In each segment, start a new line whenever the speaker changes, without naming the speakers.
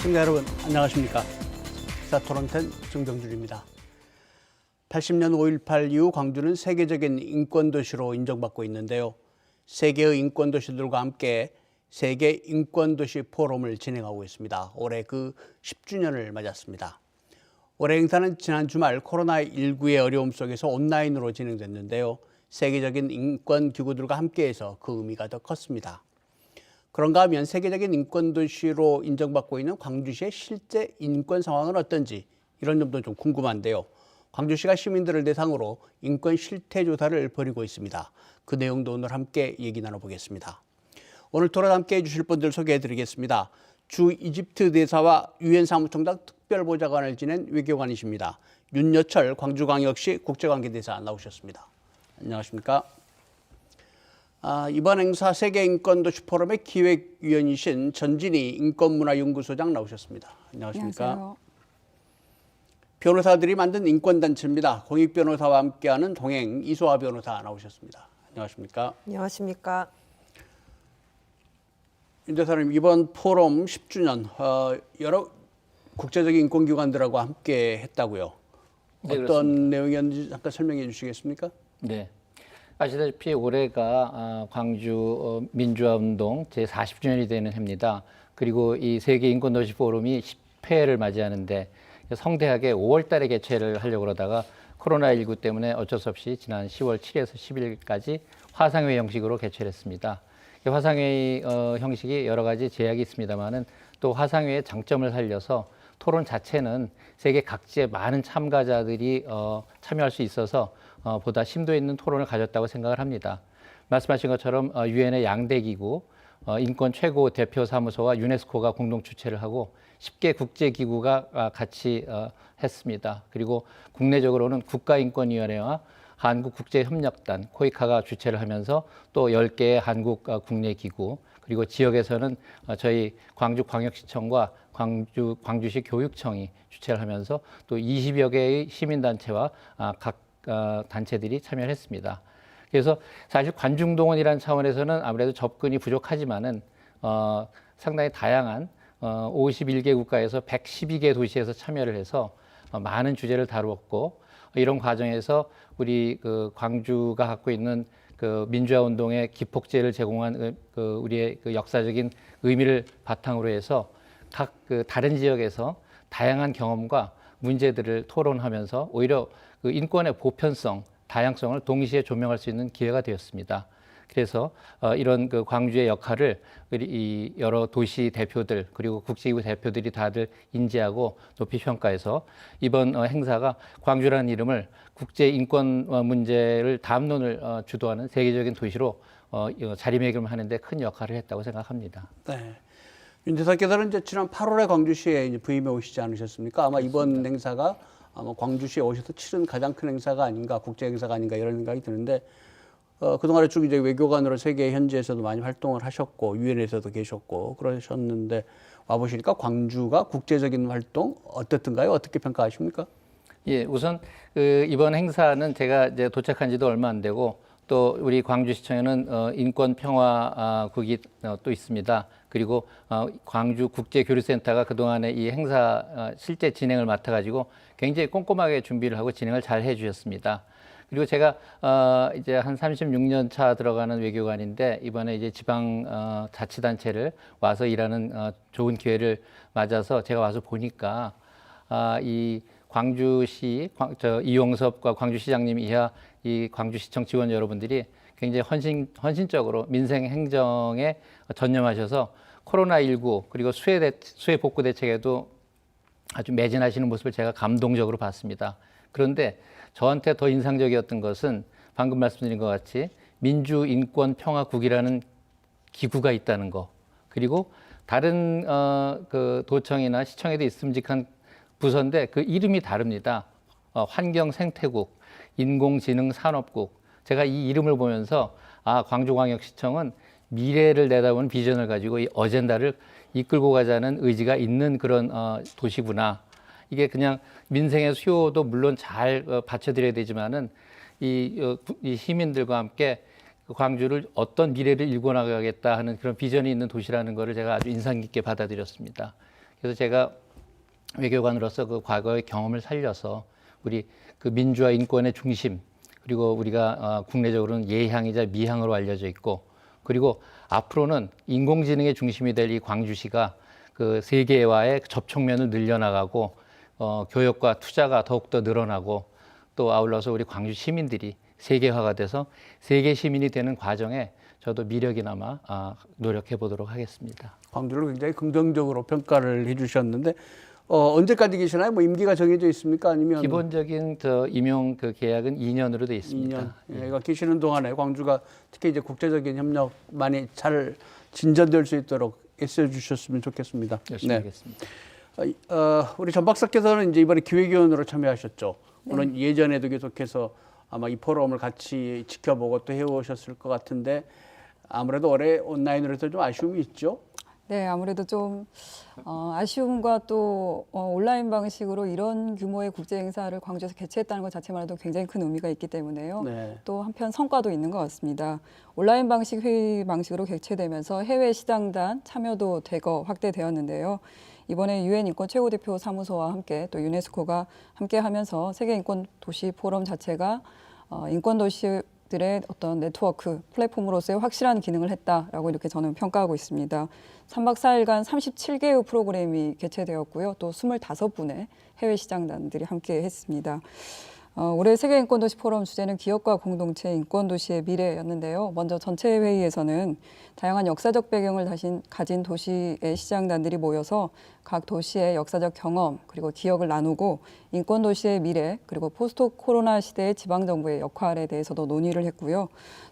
시청자 여러분 안녕하십니까. 시사토론텐 정정준입니다. 80년 5.18 이후 광주는 세계적인 인권도시로 인정받고 있는데요. 세계의 인권도시들과 함께 세계 인권도시 포럼을 진행하고 있습니다. 올해 그 10주년을 맞았습니다. 올해 행사는 지난 주말 코로나19의 어려움 속에서 온라인으로 진행됐는데요. 세계적인 인권기구들과 함께해서 그 의미가 더 컸습니다. 그런가 하면 세계적인 인권도시로 인정받고 있는 광주시의 실제 인권 상황은 어떤지 이런 점도 좀 궁금한데요. 광주시가 시민들을 대상으로 인권 실태 조사를 벌이고 있습니다. 그 내용도 오늘 함께 얘기 나눠보겠습니다. 오늘 토론 함께 해주실 분들 소개해드리겠습니다. 주 이집트 대사와 유엔 사무총장 특별보좌관을 지낸 외교관이십니다. 윤여철 광주광역시 국제관계대사 나오셨습니다. 안녕하십니까? 이번 행사 세계인권도시 포럼의 기획위원이신 전진희 인권문화연구소장 나오셨습니다. 안녕하십니까?
안녕하세요.
변호사들이 만든 인권단체입니다. 공익변호사와 함께하는 동행 이소아 변호사 나오셨습니다. 안녕하십니까?
안녕하십니까?
윤 대사님, 이번 포럼 10주년 여러 국제적인 인권기관들하고 함께 했다고요.
네,
어떤
그렇습니다.
내용이었는지 잠깐 설명해 주시겠습니까?
네. 아시다시피 올해가 광주 민주화운동 제40주년이 되는 해입니다. 그리고 이 세계인권도시 포럼이 10회를 맞이하는데 성대하게 5월 달에 개최를 하려고 그러다가 코로나19 때문에 어쩔 수 없이 지난 10월 7일에서 11일까지 화상회의 형식으로 개최를 했습니다. 이 화상회의 형식이 여러 가지 제약이 있습니다만은 또 화상회의의 장점을 살려서 토론 자체는 세계 각지의 많은 참가자들이 참여할 수 있어서 보다 심도 있는 토론을 가졌다고 생각을 합니다. 말씀하신 것처럼 유엔의 양대 기구, 인권 최고 대표 사무소와 유네스코가 공동 주최를 하고 10개 국제기구가 같이 했습니다. 그리고 국내적으로는 국가인권위원회와 한국국제협력단, 코이카가 주최를 하면서 또 10개의 한국 국내 기구, 그리고 지역에서는 저희 광주광역시청과 광주시 교육청이 주최를 하면서 또 20여 개의 시민단체와 각 단체들이 참여를 했습니다. 그래서 사실 관중동원이라는 차원에서는 아무래도 접근이 부족하지만은 상당히 다양한 51개 국가에서 112개 도시에서 참여를 해서 많은 주제를 다루었고, 이런 과정에서 우리 그 광주가 갖고 있는 그 민주화 운동의 기폭제를 제공한 우리의 그 역사적인 의미를 바탕으로 해서 각 그 다른 지역에서 다양한 경험과 문제들을 토론하면서 오히려 그 인권의 보편성, 다양성을 동시에 조명할 수 있는 기회가 되었습니다. 그래서 이런 그 광주의 역할을 이 여러 도시 대표들 그리고 국제기구 대표들이 다들 인지하고 높이 평가해서 이번 행사가 광주라는 이름을 국제 인권 문제를 담론을 주도하는 세계적인 도시로 자리매김하는 데 큰 역할을 했다고 생각합니다.
네. 윤 대사께서는 이제 지난 8월에 광주시에 이제 부임해 오시지 않으셨습니까? 아마 이번 행사가 아마 광주시에 오셔서 치른 가장 큰 행사가 아닌가, 국제 행사가 아닌가 이런 생각이 드는데 그동안에 쭉 이제 외교관으로 세계 현지에서도 많이 활동을 하셨고 유엔에서도 계셨고 그러셨는데 와 보시니까 광주가 국제적인 활동 어떻든가요? 어떻게 평가하십니까?
예, 우선 이번 행사는 제가 이제 도착한 지도 얼마 안 되고 또 우리 광주시청에는 인권평화국이 또 있습니다. 그리고 광주국제교류센터가 그동안에 이 행사 실제 진행을 맡아가지고 굉장히 꼼꼼하게 준비를 하고 진행을 잘 해주셨습니다. 그리고 제가 이제 한 36년 차 들어가는 외교관인데 이번에 이제 지방 자치단체를 와서 일하는 좋은 기회를 맞아서 제가 와서 보니까 이 광주시 이용섭과 광주시장님 이하 이 광주시청 직원 여러분들이 굉장히 헌신적으로 민생 행정에 전념하셔서 코로나19 그리고 수해 복구 대책에도 아주 매진하시는 모습을 제가 감동적으로 봤습니다. 그런데 저한테 더 인상적이었던 것은 방금 말씀드린 것 같이 민주인권평화국이라는 기구가 있다는 거, 그리고 다른 그 도청이나 시청에도 있음직한 부서인데 그 이름이 다릅니다. 환경생태국, 인공지능산업국. 제가 이 이름을 보면서 광주광역시청은 미래를 내다보는 비전을 가지고 이 어젠다를 이끌고 가자는 의지가 있는 그런 도시구나. 이게 그냥 민생의 수요도 물론 잘 받쳐드려야 되지만은 이 시민들과 함께 광주를 어떤 미래를 일궈 나가겠다 하는 그런 비전이 있는 도시라는 것을 제가 아주 인상 깊게 받아들였습니다. 그래서 제가 외교관으로서 그 과거의 경험을 살려서 우리 그 민주화 인권의 중심, 그리고 우리가 국내적으로는 예향이자 미향으로 알려져 있고, 그리고 앞으로는 인공지능의 중심이 될 이 광주시가 그 세계와의 접촉면을 늘려나가고 교역과 투자가 더욱더 늘어나고, 또 아울러서 우리 광주 시민들이 세계화가 돼서 세계 시민이 되는 과정에 저도 미력이나마 노력해 보도록 하겠습니다.
광주를 굉장히 긍정적으로 평가를 해주셨는데 언제까지 계시나요? 뭐 임기가 정해져 있습니까? 아니면
기본적인 임용 그 계약은 2년으로 돼 있습니다.
2년. 얘가 계시는 동안에 광주가 특히 이제 국제적인 협력 많이 잘 진전될 수 있도록 애써 주셨으면 좋겠습니다.
열심히 하겠습니다.
우리 전 박사께서는 이제 이번에 기획위원으로 참여하셨죠. 물론 예전에도 계속해서 아마 이 포럼을 같이 지켜보고 또 해오셨을 것 같은데 아무래도 올해 온라인으로 해서 좀 아쉬움이 있죠.
네, 아무래도 좀 아쉬움과 또 온라인 방식으로 이런 규모의 국제 행사를 광주에서 개최했다는 것 자체만 해도 굉장히 큰 의미가 있기 때문에요.
네.
또 한편 성과도 있는 것 같습니다. 온라인 방식 회의 방식으로 개최되면서 해외 시장단 참여도 대거 확대되었는데요. 이번에 유엔 인권 최고대표 사무소와 함께 또 유네스코가 함께하면서 세계 인권 도시 포럼 자체가 인권 도시들의 어떤 네트워크 플랫폼으로서의 확실한 기능을 했다라고 이렇게 저는 평가하고 있습니다. 3박 4일간 37개의 프로그램이 개최되었고요. 또 25분의 해외 시장단들이 함께 했습니다. 올해 세계인권도시 포럼 주제는 기업과 공동체 인권도시의 미래였는데요. 먼저 전체 회의에서는 다양한 역사적 배경을 가진 도시의 시장단들이 모여서 각 도시의 역사적 경험 그리고 기억을 나누고 인권도시의 미래 그리고 포스트 코로나 시대의 지방정부의 역할에 대해서도 논의를 했고요.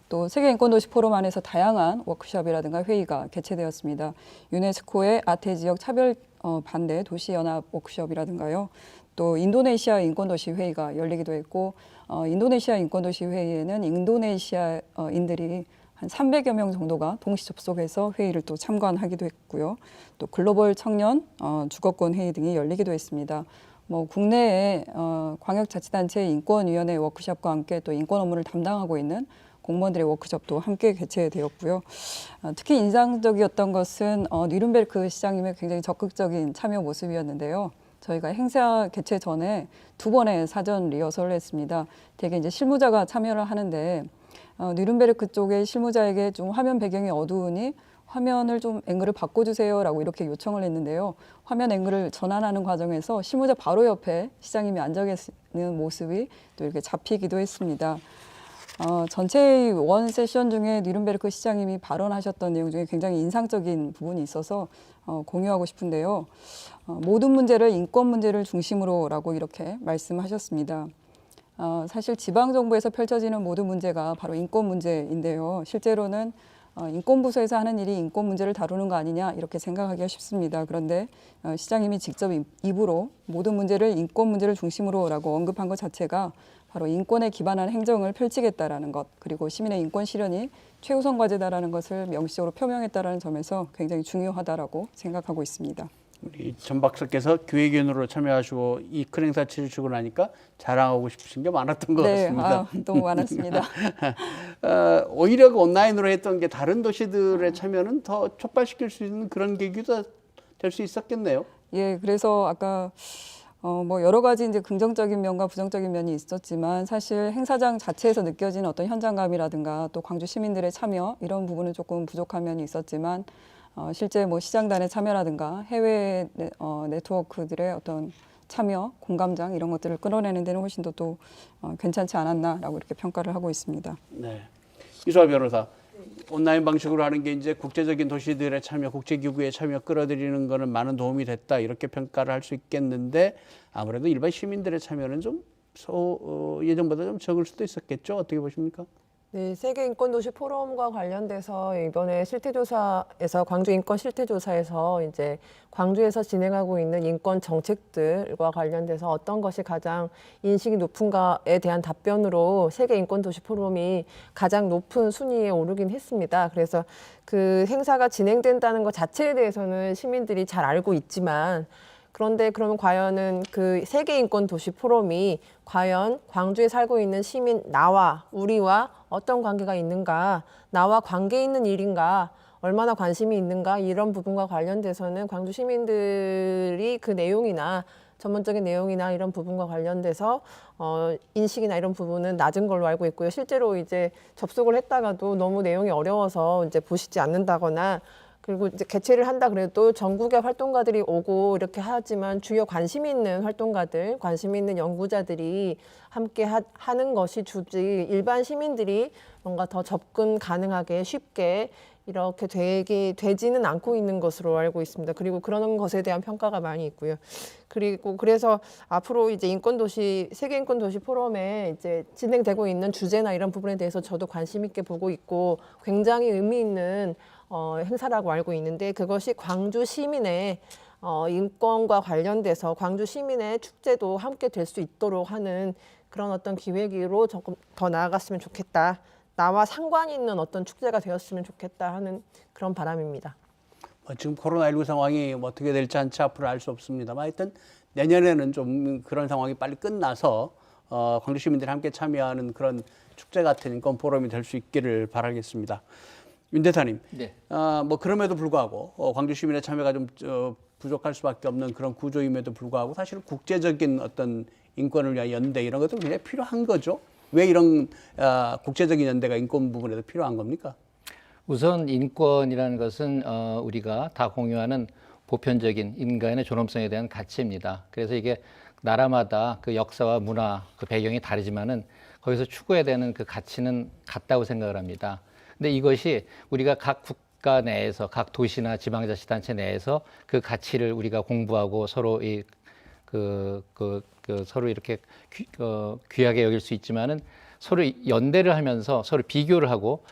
또 세계인권도시 포럼 안에서 다양한 워크숍이라든가 회의가 개최되었습니다. 유네스코의 아태 지역 차별 반대 도시연합 워크숍이라든가요. 또 인도네시아 인권도시 회의가 열리기도 했고 인도네시아 인권도시 회의에는 인도네시아인들이 한 300여 명 정도가 동시 접속해서 회의를 또 참관하기도 했고요. 또 글로벌 청년 주거권 회의 등이 열리기도 했습니다. 뭐 국내에 광역자치단체 인권위원회 워크숍과 함께 또 인권 업무를 담당하고 있는 공무원들의 워크숍도 함께 개최되었고요. 특히 인상적이었던 것은 뉘른베르크 시장님의 굉장히 적극적인 참여 모습이었는데요. 저희가 행사 개최 전에 2번의 사전 리허설을 했습니다. 대개 이제 실무자가 참여를 하는데 뉘른베르크 쪽의 실무자에게 좀 화면 배경이 어두우니 화면을 좀 앵글을 바꿔주세요라고 이렇게 요청을 했는데요. 화면 앵글을 전환하는 과정에서 실무자 바로 옆에 시장님이 앉아 계시는 모습이 또 이렇게 잡히기도 했습니다. 전체 원 세션 중에 뉘른베르크 시장님이 발언하셨던 내용 중에 굉장히 인상적인 부분이 있어서 공유하고 싶은데요. 모든 문제를 인권 문제를 중심으로라고 이렇게 말씀하셨습니다. 사실 지방정부에서 펼쳐지는 모든 문제가 바로 인권 문제인데요. 실제로는 인권부서에서 하는 일이 인권 문제를 다루는 거 아니냐 이렇게 생각하기가 쉽습니다. 그런데 시장님이 직접 입으로 모든 문제를 인권 문제를 중심으로라고 언급한 것 자체가 바로 인권에 기반한 행정을 펼치겠다라는 것, 그리고 시민의 인권 실현이 최우선 과제다라는 것을 명시적으로 표명했다라는 점에서 굉장히 중요하다라고 생각하고 있습니다.
우리 전 박사께서 기획위원으로 참여하시고 이 큰 행사 치르시고 나니까 자랑하고 싶으신 게 많았던 것 같습니다.
너무 많았습니다.
오히려 그 온라인으로 했던 게 다른 도시들의 참여는 더 촉발시킬 수 있는 그런 계기도 될 수 있었겠네요.
예, 그래서 아까 뭐 여러 가지 이제 긍정적인 면과 부정적인 면이 있었지만 사실 행사장 자체에서 느껴지는 어떤 현장감이라든가 또 광주 시민들의 참여 이런 부분은 조금 부족한 면이 있었지만 실제 뭐 시장단의 참여라든가 해외 네트워크들의 어떤 참여, 공감장 이런 것들을 끌어내는 데는 훨씬 더 또 괜찮지 않았나라고 이렇게 평가를 하고 있습니다.
네, 이수아 변호사, 온라인 방식으로 하는 게 이제 국제적인 도시들의 참여, 국제기구의 참여 끌어들이는 거는 많은 도움이 됐다 이렇게 평가를 할 수 있겠는데 아무래도 일반 시민들의 참여는 좀 예전보다 좀 적을 수도 있었겠죠. 어떻게 보십니까?
네, 세계인권도시 포럼과 관련돼서 이번에 실태조사에서 광주 인권 실태조사에서 이제 광주에서 진행하고 있는 인권 정책들과 관련돼서 어떤 것이 가장 인식이 높은가에 대한 답변으로 세계인권도시 포럼이 가장 높은 순위에 오르긴 했습니다. 그래서 그 행사가 진행된다는 것 자체에 대해서는 시민들이 잘 알고 있지만 그런데 그러면 과연은 그 세계인권도시 포럼이 과연 광주에 살고 있는 시민 나와 우리와 어떤 관계가 있는가, 나와 관계 있는 일인가, 얼마나 관심이 있는가 이런 부분과 관련돼서는 광주 시민들이 그 내용이나 전문적인 내용이나 이런 부분과 관련돼서 인식이나 이런 부분은 낮은 걸로 알고 있고요. 실제로 이제 접속을 했다가도 너무 내용이 어려워서 이제 보시지 않는다거나 그리고 이제 개최를 한다 그래도 전국의 활동가들이 오고 이렇게 하지만 주요 관심 있는 활동가들, 관심 있는 연구자들이 함께 하는 것이 주지 일반 시민들이 뭔가 더 접근 가능하게 쉽게 이렇게 되지는 않고 있는 것으로 알고 있습니다. 그리고 그런 것에 대한 평가가 많이 있고요. 그리고 그래서 앞으로 이제 인권도시 세계 인권도시 포럼에 이제 진행되고 있는 주제나 이런 부분에 대해서 저도 관심 있게 보고 있고 굉장히 의미 있는 행사라고 알고 있는데 그것이 광주 시민의 인권과 관련돼서 광주 시민의 축제도 함께 될 수 있도록 하는 그런 어떤 기획으로 조금 더 나아갔으면 좋겠다. 나와 상관 있는 어떤 축제가 되었으면 좋겠다 하는 그런 바람입니다.
지금 코로나19 상황이 어떻게 될지 한치 앞으로 알 수 없습니다만 하여튼 내년에는 좀 그런 상황이 빨리 끝나서 광주 시민들이 함께 참여하는 그런 축제 같은 인권 포럼이 될 수 있기를 바라겠습니다. 윤 대사님,
네.
뭐 그럼에도 불구하고 광주 시민의 참여가 좀 부족할 수밖에 없는 그런 구조임에도 불구하고 사실 국제적인 어떤 인권을 위한 연대 이런 것도 굉장히 필요한 거죠. 왜 이런 국제적인 연대가 인권 부분에도 필요한 겁니까?
우선 인권이라는 것은 우리가 다 공유하는 보편적인 인간의 존엄성에 대한 가치입니다. 그래서 이게 나라마다 그 역사와 문화, 그 배경이 다르지만은 거기서 추구해야 되는 그 가치는 같다고 생각을 합니다. 근데 이것이 우리가 각 국가 내에서 각 도시나 지방자치단체 내에서 그 가치를 우리가 공부하고 서로 서로 이렇게 귀하게 여길 수 있지만은 서로 연대를 하면서 서로 비교를 하고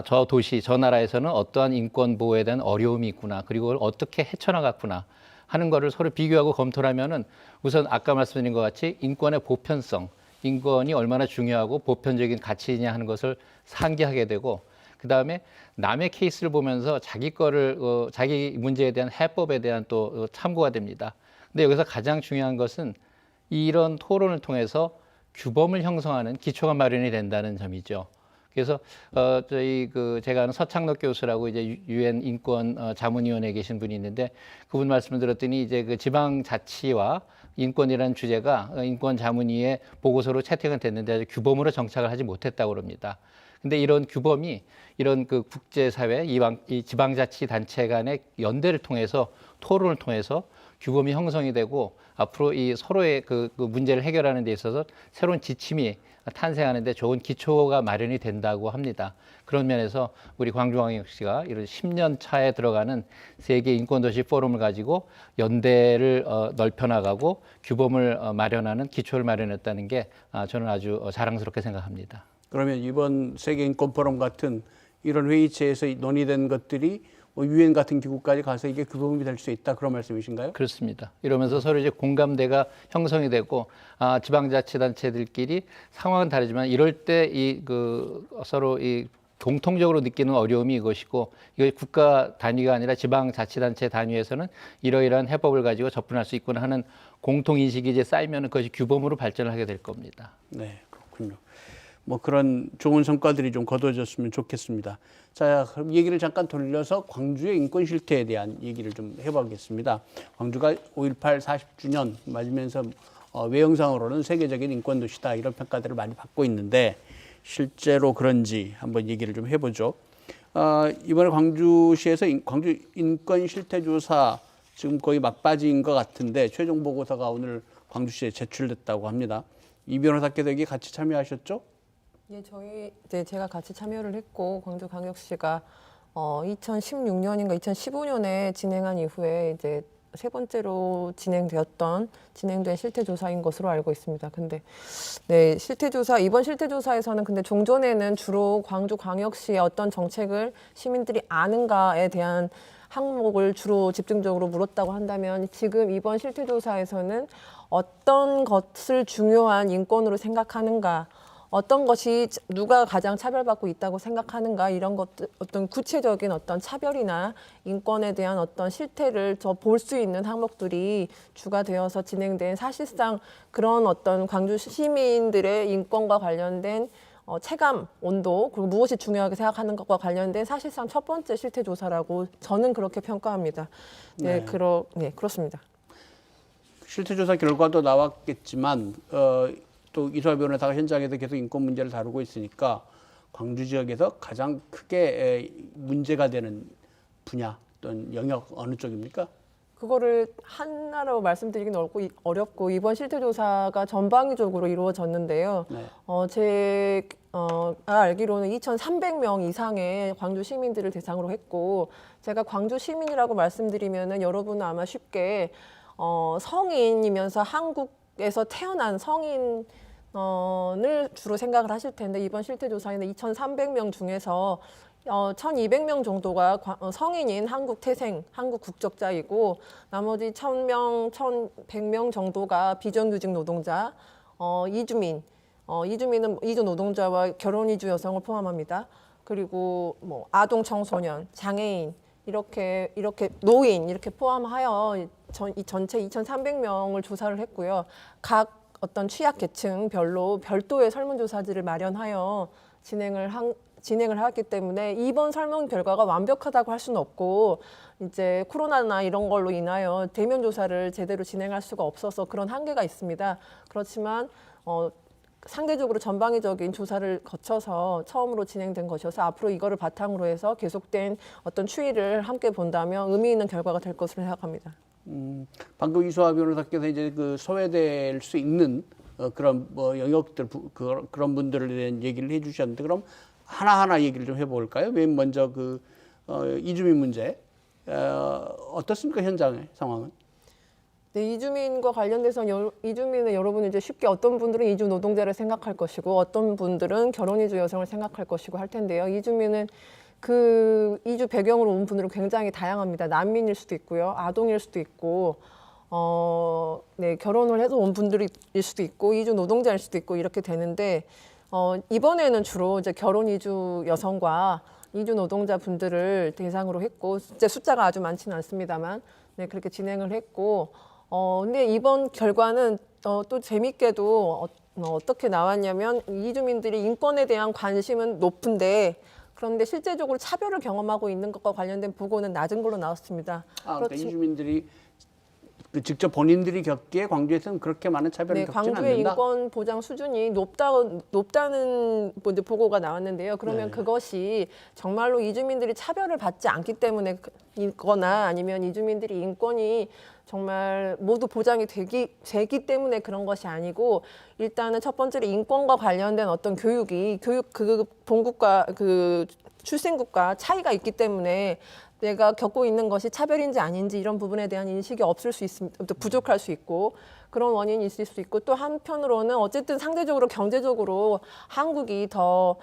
저 도시, 저 나라에서는 어떠한 인권 보호에 대한 어려움이 있구나. 그리고 그걸 어떻게 헤쳐나갔구나 하는 거를 서로 비교하고 검토를 하면은 우선 아까 말씀드린 것 같이 인권의 보편성, 인권이 얼마나 중요하고 보편적인 가치이냐 하는 것을 상기하게 되고 그다음에 남의 케이스를 보면서 자기 문제에 대한 해법에 대한 또 참고가 됩니다. 근데 여기서 가장 중요한 것은 이런 토론을 통해서 규범을 형성하는 기초가 마련이 된다는 점이죠. 그래서 제가 아는 서창록 교수라고 이제 유엔 인권 자문위원회에 계신 분이 있는데 그분 말씀을 들었더니 이제 그 지방자치와 인권이라는 주제가 인권 자문위의 보고서로 채택은 됐는데 아직 규범으로 정착을 하지 못했다고 그럽니다. 근데 이런 규범이 이런 그 국제사회, 이 지방자치 단체 간의 연대를 통해서 토론을 통해서 규범이 형성이 되고 앞으로 이 서로의 그 문제를 해결하는 데 있어서 새로운 지침이 탄생하는 데 좋은 기초가 마련이 된다고 합니다. 그런 면에서 우리 광주광역시가 이런 10년 차에 들어가는 세계 인권도시 포럼을 가지고 연대를 넓혀나가고 규범을 마련하는 기초를 마련했다는 게 저는 아주 자랑스럽게 생각합니다.
그러면 이번 세계 인권 포럼 같은 이런 회의체에서 논의된 것들이 유엔 같은 기구까지 가서 이게 규범이 될 수 있다 그런 말씀이신가요?
그렇습니다. 이러면서 서로 이제 공감대가 형성이 되고 지방자치단체들끼리 상황은 다르지만 이럴 때 서로 공통적으로 느끼는 어려움이 이것이고 이거 국가 단위가 아니라 지방자치단체 단위에서는 이러이러한 해법을 가지고 접근할 수 있구나 하는 공통인식이 이제 쌓이면 그것이 규범으로 발전을 하게 될 겁니다.
네, 그렇군요. 뭐 그런 좋은 성과들이 좀 거둬졌으면 좋겠습니다. 자, 그럼 얘기를 잠깐 돌려서 광주의 인권 실태에 대한 얘기를 좀 해보겠습니다. 광주가 5.18 40주년 맞으면서 외형상으로는 세계적인 인권 도시다 이런 평가들을 많이 받고 있는데 실제로 그런지 한번 얘기를 좀 해보죠. 이번에 광주시에서 광주 인권 실태 조사 지금 거의 막바지인 것 같은데 최종 보고서가 오늘 광주시에 제출됐다고 합니다. 이 변호사께서 여기 같이 참여하셨죠?
예, 제가 같이 참여를 했고 광주광역시가 2016년인가 2015년에 진행한 이후에 이제 세 번째로 진행된 실태조사인 것으로 알고 있습니다. 근데 네, 이번 실태조사에서는 근데 종전에는 주로 광주광역시의 어떤 정책을 시민들이 아는가에 대한 항목을 주로 집중적으로 물었다고 한다면 지금 이번 실태조사에서는 어떤 것을 중요한 인권으로 생각하는가, 어떤 것이 누가 가장 차별받고 있다고 생각하는가 이런 것들 어떤 구체적인 어떤 차별이나 인권에 대한 어떤 실태를 더 볼 수 있는 항목들이 주가 되어서 진행된 사실상 그런 어떤 광주 시민들의 인권과 관련된 체감 온도 그리고 무엇이 중요하게 생각하는 것과 관련된 사실상 첫 번째 실태 조사라고 저는 그렇게 평가합니다. 네,
네.
그렇습니다.
실태조사 결과도 나왔겠지만 또 이소아 변호사가 현장에서 계속 인권 문제를 다루고 있으니까 광주 지역에서 가장 크게 문제가 되는 분야 또는 영역 어느 쪽입니까?
그거를 하나로 말씀드리긴 어렵고 이번 실태조사가 전방위적으로 이루어졌는데요.
네.
제가 알기로는 2,300명 이상의 광주 시민들을 대상으로 했고 제가 광주 시민이라고 말씀드리면은 여러분은 아마 쉽게 성인이면서 한국에서 태어난 성인 을 주로 생각을 하실 텐데 이번 실태조사에는 2,300명 중에서 1,200명 정도가 성인인 한국 태생, 한국 국적자이고 나머지 1,000명, 1,100명 정도가 비정규직 노동자, 이주민, 이주민은 이주 노동자와 결혼 이주 여성을 포함합니다. 그리고 뭐 아동 청소년, 장애인 이렇게 노인 이렇게 포함하여 이 전체 2,300명을 조사를 했고요. 각 어떤 취약 계층별로 별도의 설문조사지를 마련하여 진행을 하기 때문에 이번 설문 결과가 완벽하다고 할 수는 없고 이제 코로나나 이런 걸로 인하여 대면 조사를 제대로 진행할 수가 없어서 그런 한계가 있습니다. 그렇지만 상대적으로 전방위적인 조사를 거쳐서 처음으로 진행된 것이어서 앞으로 이거를 바탕으로 해서 계속된 어떤 추이를 함께 본다면 의미 있는 결과가 될 것으로 생각합니다.
방금 이소아 변호사께서 이제 그 소외될 수 있는 그런 뭐 영역들 그런 분들에 대한 얘기를 해주셨는데 그럼 하나하나 얘기를 좀 해볼까요? 맨 먼저 그 이주민 문제 어떻습니까 현장의 상황은?
네, 이주민과 관련돼서 이주민은 여러분은 이제 쉽게 어떤 분들은 이주 노동자를 생각할 것이고 어떤 분들은 결혼 이주 여성을 생각할 것이고 할 텐데요. 이주민은 그 이주 배경으로 온 분들은 굉장히 다양합니다. 난민일 수도 있고요, 아동일 수도 있고, 네, 결혼을 해서 온 분들일 수도 있고, 이주 노동자일 수도 있고 이렇게 되는데 이번에는 주로 이제 결혼 이주 여성과 이주 노동자 분들을 대상으로 했고, 이제 숫자가 아주 많지는 않습니다만, 네, 그렇게 진행을 했고, 근데 이번 결과는 또 재밌게도 어떻게 나왔냐면 이주민들이 인권에 대한 관심은 높은데. 그런데 실제적으로 차별을 경험하고 있는 것과 관련된 보고는 낮은 걸로 나왔습니다.
그러니까 이주민들이 직접 본인들이 겪기에 광주에서는 그렇게 많은 차별을 겪지는 않는다.
광주의 인권 보장 수준이 높다는 보고가 나왔는데요. 그러면 그것이 정말로 이주민들이 차별을 받지 않기 때문에거나 아니면 이주민들이 인권이 정말 모두 보장이 되기 때문에 그런 것이 아니고 일단은 첫 번째로 인권과 관련된 어떤 교육 그 본국과 그 출생국과 차이가 있기 때문에 내가 겪고 있는 것이 차별인지 아닌지 이런 부분에 대한 인식이 없을 수 있습니다. 또 부족할 수 있고 그런 원인이 있을 수 있고 또 한편으로는 어쨌든 상대적으로 경제적으로 한국이 더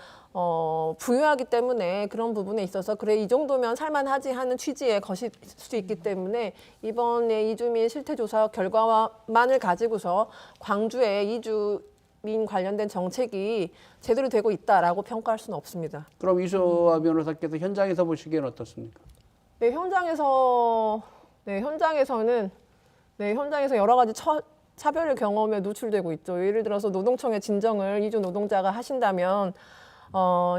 부유하기 때문에 그런 부분에 있어서 그래 이 정도면 살만하지 하는 취지의 것일 수 있기 때문에 이번에 이주민 실태조사 결과만을 가지고서 광주의 이주민 관련된 정책이 제대로 되고 있다라고 평가할 수는 없습니다.
그럼 이소아 변호사께서 현장에서 보시기에는 어떻습니까?
네, 현장에서 여러 가지 차별의 경험에 노출되고 있죠. 예를 들어서 노동청의 진정을 이주 노동자가 하신다면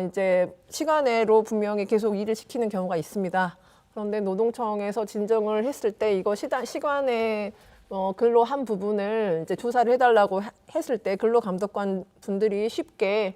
이제 시간외로 분명히 계속 일을 시키는 경우가 있습니다. 그런데 노동청에서 진정을 했을 때 이거 시간에 근로 한 부분을 이제 조사를 해달라고 했을 때 근로감독관 분들이 쉽게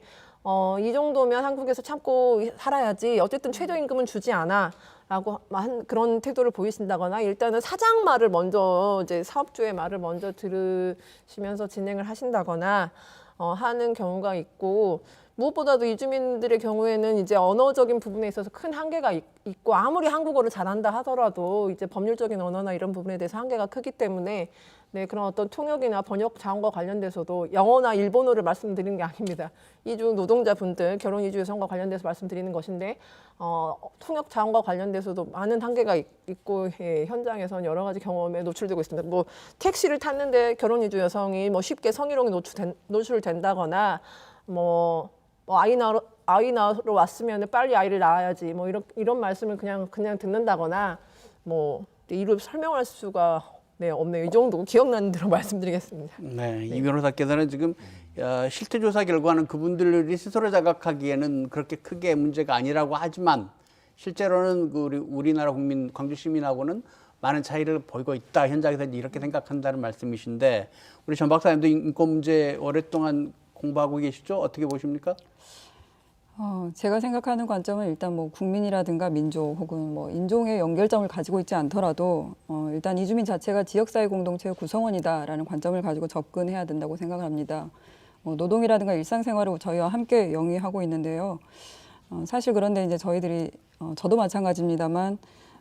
이 정도면 한국에서 참고 살아야지 어쨌든 최저임금은 주지 않아. 라고 그런 태도를 보이신다거나 일단은 사장 말을 먼저 이제 사업주의 말을 먼저 들으시면서 진행을 하신다거나 하는 경우가 있고 무엇보다도 이주민들의 경우에는 이제 언어적인 부분에 있어서 큰 한계가 있고 아무리 한국어를 잘한다 하더라도 이제 법률적인 언어나 이런 부분에 대해서 한계가 크기 때문에 네, 그런 어떤 통역이나 번역 자원과 관련돼서도 영어나 일본어를 말씀드리는 게 아닙니다. 이주 노동자분들, 결혼 이주 여성과 관련돼서 말씀드리는 것인데 통역 자원과 관련돼서도 많은 한계가 있고 예, 현장에서는 여러 가지 경험에 노출되고 있습니다. 뭐 택시를 탔는데 결혼 이주 여성이 뭐 쉽게 성희롱에 노출된다거나 뭐 아이 낳으러 왔으면 빨리 아이를 낳아야지 뭐 이런 말씀을 그냥 듣는다거나 뭐 이루 설명할 수가 네, 없네요. 이 정도 기억나는 대로 말씀드리겠습니다.
네, 이 변호사께서는 지금 실태조사 결과는 그분들이 스스로 자각하기에는 그렇게 크게 문제가 아니라고 하지만 실제로는 그 우리나라 국민, 광주 시민하고는 많은 차이를 보이고 있다. 현장에서 이렇게 생각한다는 말씀이신데 우리 전 박사님도 인권 문제 오랫동안 공부하고 계시죠? 어떻게 보십니까?
제가 생각하는 관점은 일단 뭐 국민이라든가 민족 혹은 뭐 인종의 연결점을 가지고 있지 않더라도 일단 이주민 자체가 지역사회 공동체의 구성원이다라는 관점을 가지고 접근해야 된다고 생각합니다. 노동이라든가 일상생활을 저희와 함께 영위하고 있는데요. 사실 그런데 이제 저희들이 저도 마찬가지입니다만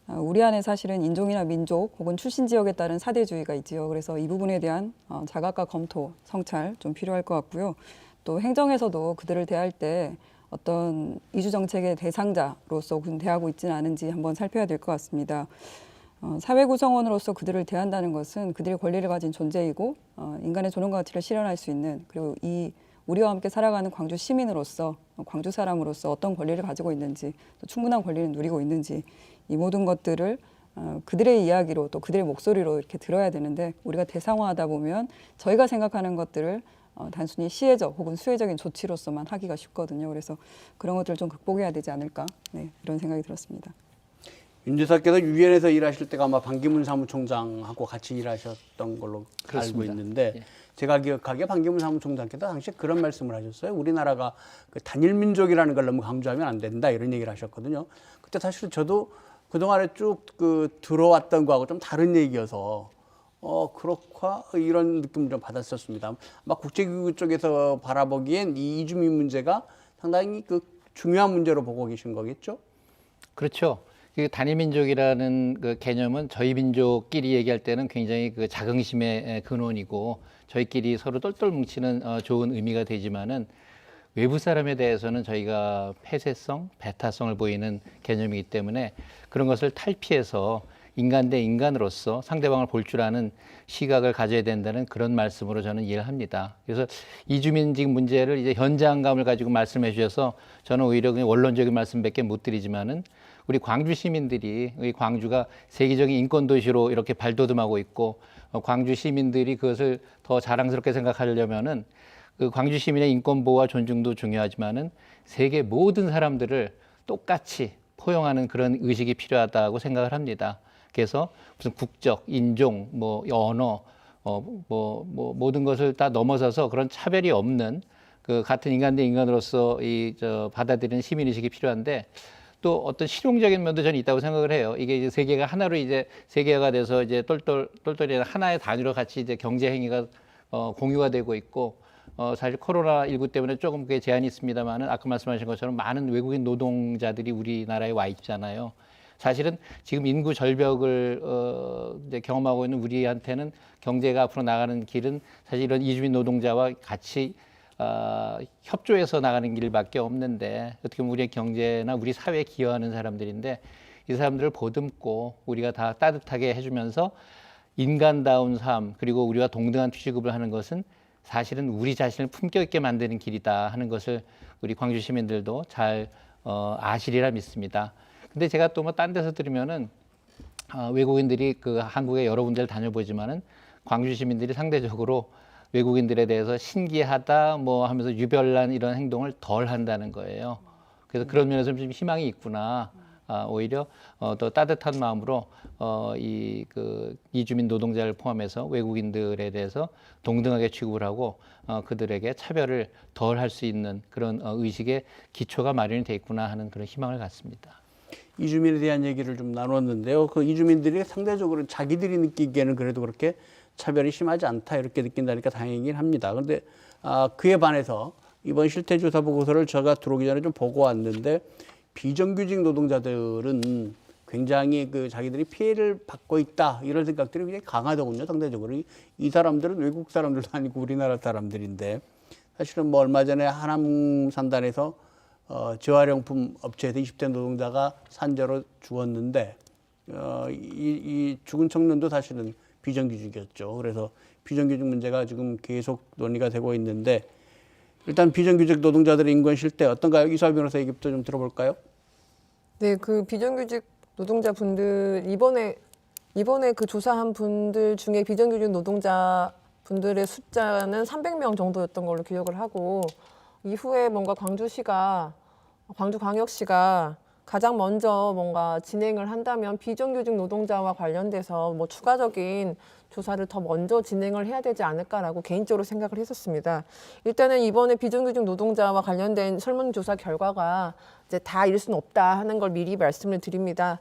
우리 안에 사실은 인종이나 민족 혹은 출신 지역에 따른 사대주의가 있지요. 그래서 이 부분에 대한 자각과 검토, 성찰 좀 필요할 것 같고요. 또 행정에서도 그들을 대할 때 어떤 이주 정책의 대상자로서 대하고 있지는 않은지 한번 살펴야 될 것 같습니다. 사회 구성원으로서 그들을 대한다는 것은 그들의 권리를 가진 존재이고 인간의 존엄과 가치를 실현할 수 있는 그리고 우리와 함께 살아가는 광주 시민으로서 광주 사람으로서 어떤 권리를 가지고 있는지 또 충분한 권리를 누리고 있는지 이 모든 것들을 그들의 이야기로 또 그들의 목소리로 이렇게 들어야 되는데 우리가 대상화하다 보면 저희가 생각하는 것들을 단순히 시혜적 혹은 수혜적인 조치로서만 하기가 쉽거든요. 그래서 그런 것들을 좀 극복해야 되지 않을까 이런 생각이 들었습니다.
윤 지사께서 유엔에서 일하실 때가 아마 반기문 사무총장하고 같이 일하셨던 걸로
그렇습니다.
알고 있는데
예.
제가 기억하기에 반기문 사무총장께서 당시에 그런 말씀을 하셨어요. 우리나라가 그 단일 민족이라는 걸 너무 강조하면 안 된다 이런 얘기를 하셨거든요. 그때 사실 저도 그동안에 쭉 들어왔던 거하고 좀 다른 얘기여서 그렇까 이런 느낌을 좀 받았었습니다. 아마 국제기구 쪽에서 바라보기엔 이 이주민 문제가 상당히 중요한 문제로 보고 계신 거겠죠?
그렇죠. 그 단일민족이라는 그 개념은 저희 민족끼리 얘기할 때는 굉장히 그 자긍심의 근원이고 저희끼리 서로 똘똘 뭉치는 좋은 의미가 되지만은 외부 사람에 대해서는 저희가 폐쇄성, 배타성을 보이는 개념이기 때문에 그런 것을 탈피해서 인간 대 인간으로서 상대방을 볼 줄 아는 시각을 가져야 된다는 그런 말씀으로 저는 이해를 합니다. 그래서 이주민직 문제를 이제 현장감을 가지고 말씀해 주셔서 저는 오히려 그냥 원론적인 말씀밖에 못 드리지만은 우리 광주 시민들이 우리 광주가 세계적인 인권 도시로 이렇게 발돋움하고 있고 광주 시민들이 그것을 더 자랑스럽게 생각하려면은 그 광주 시민의 인권 보호와 존중도 중요하지만은 세계 모든 사람들을 똑같이 포용하는 그런 의식이 필요하다고 생각을 합니다. 그래서 무슨 국적, 인종, 뭐 언어, 모든 것을 다 넘어서서 그런 차별이 없는 그 같은 인간 대 인간으로서 받아들이는 시민 의식이 필요한데 또 어떤 실용적인 면도 저는 있다고 생각을 해요. 이게 이제 세계가 하나로 이제 세계화가 돼서 이제 똘똘이 하나의 단위로 같이 이제 경제 행위가 공유가 되고 있고 사실 코로나19 때문에 조금 그게 제한이 있습니다만은 아까 말씀하신 것처럼 많은 외국인 노동자들이 우리나라에 와 있잖아요. 사실은 지금 인구 절벽을 이제 경험하고 있는 우리한테는 경제가 앞으로 나가는 길은 사실 이런 이주민 노동자와 같이 협조해서 나가는 길밖에 없는데 어떻게 보면 우리의 경제나 우리 사회에 기여하는 사람들인데 이 사람들을 보듬고 우리가 다 따뜻하게 해주면서 인간다운 삶 그리고 우리와 동등한 취급을 하는 것은 사실은 우리 자신을 품격 있게 만드는 길이다 하는 것을 우리 광주 시민들도 잘 아시리라 믿습니다. 근데 제가 또 뭐 딴 데서 들으면은 외국인들이 그 한국에 여러 군데를 다녀보지만은 광주 시민들이 상대적으로 외국인들에 대해서 신기하다 뭐 하면서 유별난 이런 행동을 덜 한다는 거예요. 그래서 그런 면에서 좀 희망이 있구나. 오히려 더 따뜻한 마음으로 이주민 노동자를 포함해서 외국인들에 대해서 동등하게 취급을 하고 그들에게 차별을 덜 할 수 있는 그런 의식의 기초가 마련이 돼 있구나 하는 그런 희망을 갖습니다.
이주민에 대한 얘기를 좀 나눴는데요. 그 이주민들이 상대적으로 자기들이 느끼기에는 그래도 그렇게 차별이 심하지 않다 이렇게 느낀다니까 다행이긴 합니다. 그런데 그에 반해서 이번 실태조사 보고서를 제가 들어오기 전에 좀 보고 왔는데 비정규직 노동자들은 굉장히 자기들이 피해를 받고 있다 이런 생각들이 굉장히 강하더군요. 상대적으로 이 사람들은 외국 사람들도 아니고 우리나라 사람들인데 사실은 뭐 얼마 전에 하남 산단에서 재활용품 업체에서 20대 노동자가 산재로 죽었는데 이 죽은 청년도 사실은 비정규직이었죠. 그래서 비정규직 문제가 지금 계속 논의가 되고 있는데 일단 비정규직 노동자들의 인권 실태 어떤가요? 이수아 변호사 얘기부터 좀 들어볼까요?
네, 그 비정규직 노동자분들 이번에 이번에 그 조사한 분들 중에 비정규직 노동자 분들의 숫자는 300명 정도였던 걸로 기억을 하고 이후에 뭔가 광주광역시가 가장 먼저 뭔가 진행을 한다면 비정규직 노동자와 관련돼서 뭐 추가적인 조사를 더 먼저 진행을 해야 되지 않을까라고 개인적으로 생각을 했었습니다. 일단은 이번에 비정규직 노동자와 관련된 설문조사 결과가 이제 다일 수는 없다 하는 걸 미리 말씀을 드립니다.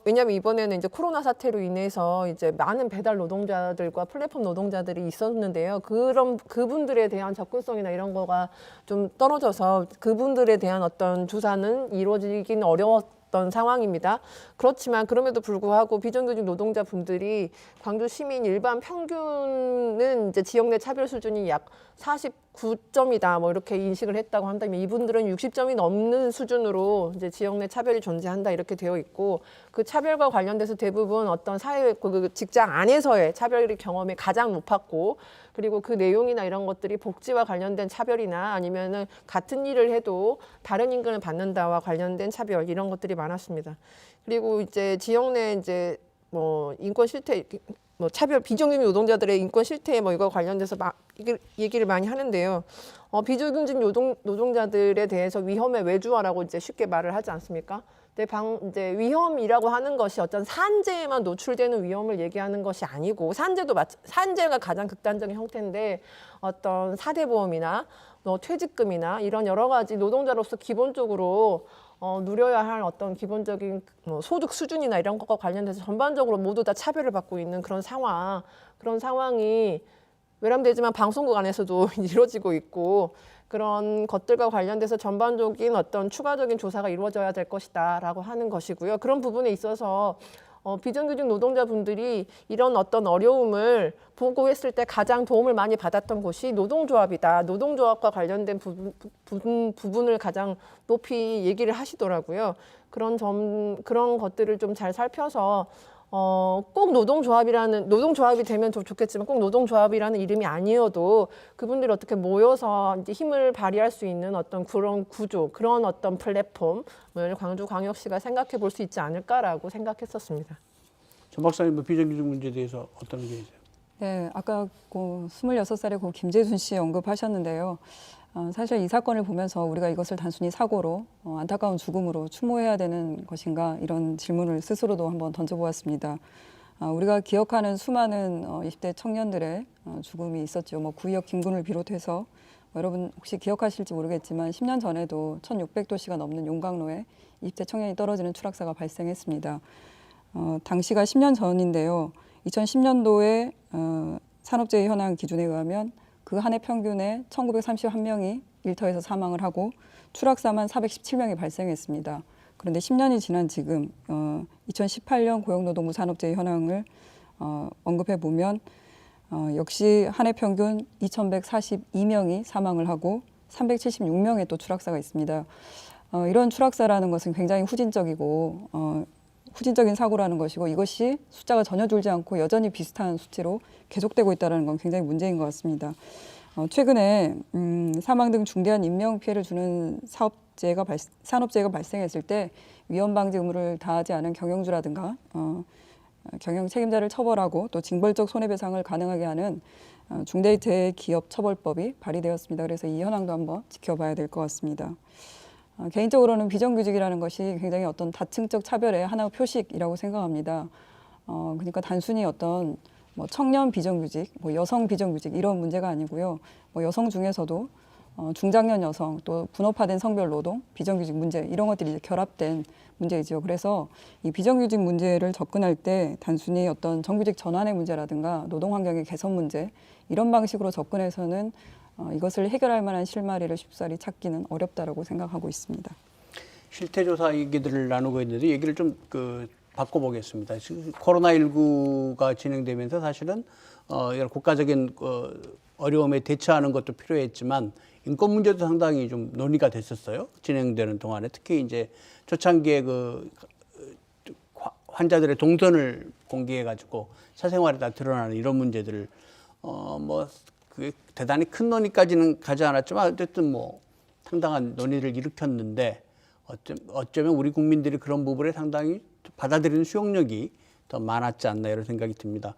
왜냐하면 이번에는 이제 코로나 사태로 인해서 이제 많은 배달 노동자들과 플랫폼 노동자들이 있었는데요. 그분들에 대한 접근성이나 이런 거가 좀 떨어져서 그분들에 대한 어떤 조사는 이루어지긴 어려웠던 상황입니다. 그렇지만 그럼에도 불구하고 비정규직 노동자분들이 광주 시민 일반 평균은 이제 지역 내 차별 수준이 약 49점이다 뭐 이렇게 인식을 했다고 한다면 이분들은 60점이 넘는 수준으로 이제 지역 내 차별이 존재한다 이렇게 되어 있고 그 차별과 관련돼서 대부분 어떤 사회 그 직장 안에서의 차별 경험이 가장 높았고 그리고 그 내용이나 이런 것들이 복지와 관련된 차별이나 아니면은 같은 일을 해도 다른 임금을 받는다와 관련된 차별 이런 것들이 많았습니다. 그리고 이제 지역 내 이제 뭐 인권 실태 뭐 차별 비정규직 노동자들의 인권 실태 뭐 이거 관련돼서 얘기를 많이 하는데요. 비정규직 노동자들에 대해서 위험의 외주화라고 이제 쉽게 말을 하지 않습니까? 근데 이제 위험이라고 하는 것이 어떤 산재에만 노출되는 위험을 얘기하는 것이 아니고 산재가 가장 극단적인 형태인데 어떤 사대보험이나 뭐 퇴직금이나 이런 여러 가지 노동자로서 기본적으로 누려야 할 어떤 기본적인 소득 수준이나 이런 것과 관련돼서 전반적으로 모두 다 차별을 받고 있는 그런 상황이 외람되지만 방송국 안에서도 이루어지고 있고 그런 것들과 관련돼서 전반적인 어떤 추가적인 조사가 이루어져야 될 것이다라고 하는 것이고요. 그런 부분에 있어서 비정규직 노동자분들이 이런 어떤 어려움을 보고했을 때 가장 도움을 많이 받았던 곳이 노동조합이다. 노동조합과 관련된 부분을 가장 높이 얘기를 하시더라고요. 그런 것들을 좀 잘 살펴서 꼭 노동조합이 되면 좀 좋겠지만 꼭 노동조합이라는 이름이 아니어도 그분들이 어떻게 모여서 이제 힘을 발휘할 수 있는 어떤 그런 구조, 그런 어떤 플랫폼을 광주광역시가 생각해 볼 수 있지 않을까라고 생각했었습니다.
전 박사님 뭐 비정규직 문제에 대해서 어떤 의견이세요?
네, 아까 26살의 고 김재순 씨 언급하셨는데요. 사실 이 사건을 보면서 우리가 이것을 단순히 사고로 안타까운 죽음으로 추모해야 되는 것인가 이런 질문을 스스로도 한번 던져보았습니다. 우리가 기억하는 수많은 20대 청년들의 죽음이 있었죠. 뭐 구의역 김군을 비롯해서 여러분 혹시 기억하실지 모르겠지만 10년 전에도 1,600도씨가 넘는 용광로에 20대 청년이 떨어지는 추락사가 발생했습니다. 당시가 10년 전인데요. 2010년도에 산업재해 현황 기준에 의하면 그 한 해 평균에 1,931명이 일터에서 사망을 하고 추락사만 417명이 발생했습니다. 그런데 10년이 지난 지금 2018년 고용노동부 산업재해 현황을 언급해 보면 역시 한 해 평균 2,142명이 사망을 하고 376명의 또 추락사가 있습니다. 이런 추락사라는 것은 굉장히 후진적이고 후진적인 사고라는 것이고 이것이 숫자가 전혀 줄지 않고 여전히 비슷한 수치로 계속되고 있다는 건 굉장히 문제인 것 같습니다. 최근에 사망 등 중대한 인명 피해를 주는 산업재해가 발생했을 때 위험 방지 의무를 다하지 않은 경영주라든가 경영 책임자를 처벌하고 또 징벌적 손해배상을 가능하게 하는 중대재해기업처벌법이 발의되었습니다. 그래서 이 현황도 한번 지켜봐야 될 것 같습니다. 개인적으로는 비정규직이라는 것이 굉장히 어떤 다층적 차별의 하나의 표식이라고 생각합니다. 그러니까 단순히 어떤 뭐 청년 비정규직, 뭐 여성 비정규직 이런 문제가 아니고요. 뭐 여성 중에서도 중장년 여성, 또 분업화된 성별 노동, 비정규직 문제 이런 것들이 이제 결합된 문제이죠. 그래서 이 비정규직 문제를 접근할 때 단순히 어떤 정규직 전환의 문제라든가 노동 환경의 개선 문제 이런 방식으로 접근해서는 이것을 해결할 만한 실마리를 쉽사리 찾기는 어렵다라고 생각하고 있습니다.
실태조사 얘기들을 나누고 있는데 얘기를 좀 바꿔보겠습니다. 지금 코로나19가 진행되면서 사실은 여러 국가적인 어려움에 대처하는 것도 필요했지만 인권 문제도 상당히 좀 논의가 됐었어요. 진행되는 동안에 특히 이제 초창기에 환자들의 동선을 공개해가지고 사생활이 다 드러나는 이런 문제들을 그게 대단히 큰 논의까지는 가지 않았지만 어쨌든 뭐 상당한 논의를 일으켰는데 어쩌면 우리 국민들이 그런 부분에 상당히 받아들이는 수용력이 더 많았지 않나 이런 생각이 듭니다.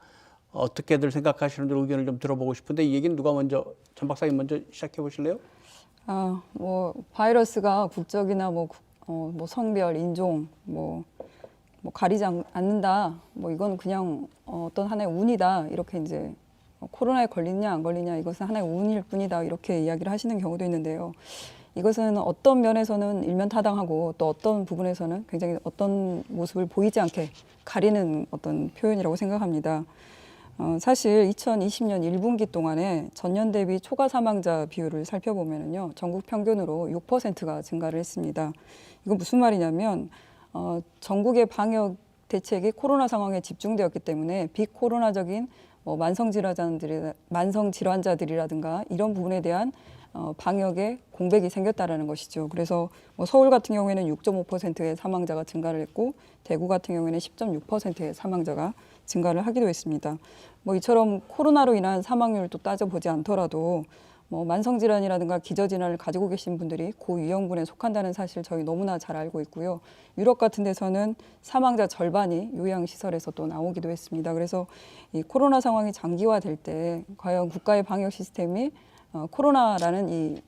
어떻게들 생각하시는지 의견을 좀 들어보고 싶은데 이 얘기는 누가 먼저 전 박사님 먼저 시작해 보실래요?
뭐 바이러스가 국적이나 뭐 성별, 인종 뭐 가리지 않는다. 뭐 이건 그냥 어떤 하나의 운이다. 이렇게 이제 코로나에 걸리냐 안 걸리냐 이것은 하나의 운일 뿐이다. 이렇게 이야기를 하시는 경우도 있는데요. 이것은 어떤 면에서는 일면타당하고 또 어떤 부분에서는 굉장히 어떤 모습을 보이지 않게 가리는 어떤 표현이라고 생각합니다. 사실 2020년 1분기 동안에 전년 대비 초과 사망자 비율을 살펴보면요, 전국 평균으로 6%가 증가를 했습니다. 이건 무슨 말이냐면 전국의 방역 대책이 코로나 상황에 집중되었기 때문에 비코로나적인 만성 질환자들이라든가 이런 부분에 대한 방역에 공백이 생겼다라는 것이죠. 그래서 서울 같은 경우에는 6.5%의 사망자가 증가를 했고 대구 같은 경우에는 10.6%의 사망자가 증가를 하기도 했습니다. 이처럼 코로나로 인한 사망률을 또 따져보지 않더라도 만성질환이라든가 기저질환을 가지고 계신 분들이 고위험군에 속한다는 사실 저희 너무나 잘 알고 있고요. 유럽 같은 데서는 사망자 절반이 요양시설에서 또 나오기도 했습니다. 그래서 이 코로나 상황이 장기화될 때 과연 국가의 방역 시스템이 코로나라는 이